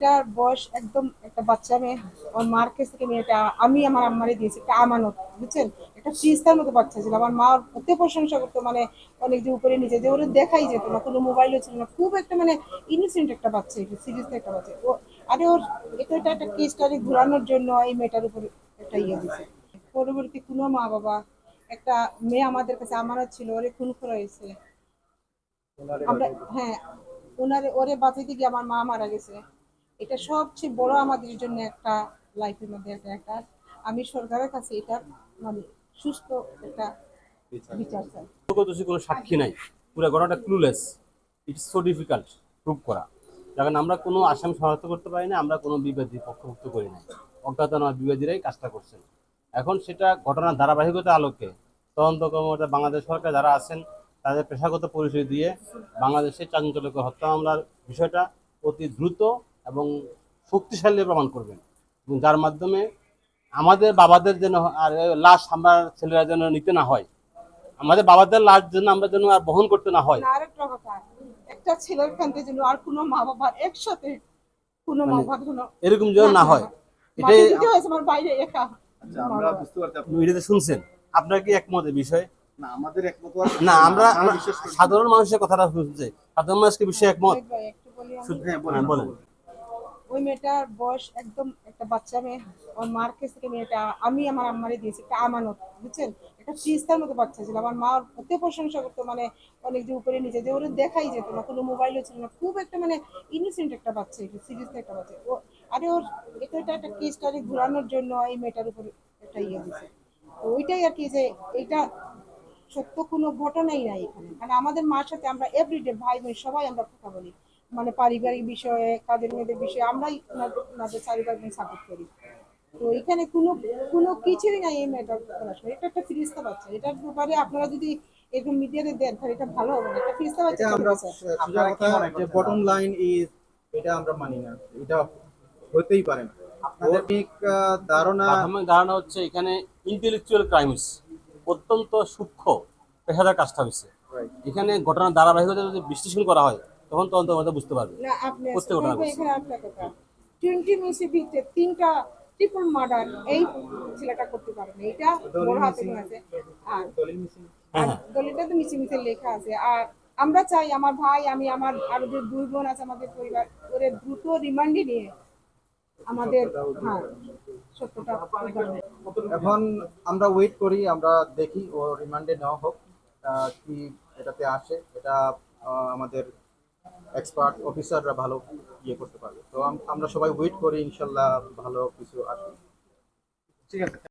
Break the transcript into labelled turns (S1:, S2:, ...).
S1: এটার বয়স একদম একটা বাচ্চা মেয়ে। ওর মার কাছ থেকে মেয়েটা আমি আমার আম্মারে দিয়েছি, একটা আমানত, বুঝছেন? একটা ফ্রিস্তার মতো বাচ্চা ছিল। আমার মা ওর এত প্রশংসা করতো, মানে অনেক যে উপরে নিচে, যে ওরা দেখাই যেত না, কোনো মোবাইলও ছিল না, খুব একটা মানে ইনোসেন্ট একটা বাচ্চা, এটা সিরিয়াস একটা বাচ্চা ও। আরে ওর এটা একটা কেস স্টাডি ঘোরানোর জন্য এই মেয়েটার উপর একটা ইয়ে দিছে। পরবর্তী কোনো মা বাবা, একটা মেয়ে আমাদের কাছে আমানত ছিল, ওরে খুন করা হয়েছে। আমরা, হ্যাঁ, ওরে বাঁচাইতে গিয়ে আমার মা মারা গেছে। এটা সবচেয়ে বড় আমাদের জন্য একটা লাইফের মধ্যে একটা আমি সরকারের কাছে এটা মানে সুস্থ একটা বিচার চাই।
S2: প্রত্যক্ষদর্শী কোনো সাক্ষী নাই, পুরো ঘটনাটা clueless. It's so difficult prove করা। যখন আমরা কোনো আসামি শনাক্ত করতে পারি না, আমরা কোনো বিবাদী পক্ষভুক্ত করি নাই, অজ্ঞাতনামা বিবাদীরাই কাজটা করছেন। এখন সেটা ঘটনার ধারাবাহিকতার আলোকে তদন্ত কর্মকর্তা বাংলাদেশ সরকার যারা আছেন তাদের পেশাগত পরিচয় দিয়ে বাংলাদেশের চাঞ্চল্যকর হত্যা মামলার বিষয়টা অতি দ্রুত এবং শক্তিশালী প্রমাণ করবেন, এবং যার মাধ্যমে আমাদের বাবাদের যেন আর লাশ আমরা ছেলেরা যেন নিতে না হয়, আমাদের বাবাদের লাশ যেন আমরা যেন আর বহন করতে না হয়।
S1: না, আরেকটা কথা, একটা ছেলের কান্তে যেন আর কোনো মা বাবার একসাথে কোনো মা
S2: মানে
S1: বাবা যেন
S2: এরকম যেন
S1: না
S2: না
S1: না
S2: হয়,
S1: হয়।
S2: এটাই
S1: মাটি দিতে হয়েছে আমার বাইরে একা।
S3: আচ্ছা, আমরা বুঝতে পারছি
S2: এটাতে শুনছেন। আপনার কি একমত এই বিষয়ে?
S3: না, আমাদের একমত হওয়ার
S2: না,
S3: বিষয় না,
S2: আমরা
S3: আমরা বিশ্বাস করি।
S2: সাধারণ মানুষের কথাটা শুনছে, সাধারণ মানুষকে বিষয়ে একমত।
S1: ওই ভাই, একটু বলি আমি।
S3: হ্যাঁ,
S2: হ্যাঁ, বলেন।
S1: ওই মেয়েটার বয়স একদম একটা বাচ্চা মেয়ে। ওর মার কাছ থেকে মেয়েটা আমি আমার আম্মারে দিয়েছি, একটা আমানত, বুঝছেন? একটা ফ্রিস্তার মতো বাচ্চা ছিল। আমার মা ওর এত প্রশংসা করতো, মানে অনেক যে উপরে নিচে, যে ওরা দেখাই যেত না, কোনো মোবাইলও ছিল না, খুব একটা মানে ইনোসেন্ট একটা বাচ্চা, এটা সিরিয়াস একটা বাচ্চা ও। আরে ওর এটা একটা কেস স্টাডি ঘোরানোর জন্য এই মেয়েটার উপর একটা ইয়ে দিছে। তো ওইটাই আর কি, যে এটা সত্য কোনো ঘটনাই নাই এখানে, কারণ আমাদের মার সাথে আমরা এভরিডে ভাই বোন সবাই আমরা কথা বলি, মানে পারিবারিক বিষয়ে, কাজের মেয়েদের বিষয়ে আমরাই ওনাদের চারি ভাই বোন সাপোর্ট করি। তো এখানে কোনো কোনো কিছুই নাই এই মেয়েটার পড়াশোনা। এটা একটা ফিরিস্তা বাচ্চা, এটার ব্যাপারে আপনারা যদি এরকম মিডিয়াতে দেন তাহলে এটা ভালো হবে না। একটা ফিরিস্তা বাচ্চা
S4: এটা
S1: চলে
S4: আমরা
S1: গেছে।
S4: সোজা কথা যে বটম লাইন ইজ, এটা আমরা মানি না, এটা হতেই পারে না। আপনাদের ঠিক ধারণা।
S2: প্রাথমিক ধারণা হচ্ছে এখানে ইন্টেলেকচুয়াল ক্রাইমস, অত্যন্ত সূক্ষ্ম পেশাদার কাজটা হয়েছে।
S4: রাইট।
S2: এখানে ঘটনার ধারাবাহিকতা যদি বিশ্লেষণ করা হয় তখন তদন্ত মধ্যে বুঝতে পারবে
S1: না, আপনি
S2: প্রত্যেক
S1: সুলতান
S2: ঘটনা
S1: ভাই,
S2: করছে।
S1: এখানে একটা কথা, 20 মিনিটের ভিতরে 3টা ট্রিপল মার্ডার এই ছেলেটা করতে পারে না, এটা
S4: দলিল
S1: বড় হাতে
S4: মিসিং,
S1: আছে। আর
S4: দলিল মিসিং।
S2: হ্যাঁ,
S1: আর
S2: হ্যাঁ।
S1: দলিলটা তো মিছে মিছে লেখা আছে। আর আমরা চাই আমার ভাই, আমি, আমার আরো যে 2 বোন আছে আমাদের পরিবার, ওরে দ্রুত রিমান্ডে নিয়ে আমাদের, হ্যাঁ, সত্যটা উদ্ধার হোক।
S4: এখন আমরা ওয়েট করি, আমরা দেখি ও রিমান্ডে নেওয়া হোক, কি এটাতে আসে, এটা আমাদের এক্সপার্ট অফিসাররা ভালো ইয়ে করতে পারবে। তো আমরা সবাই ওয়েট করি, ইনশাল্লাহ ভালো কিছু আসবে।
S3: ঠিক আছে।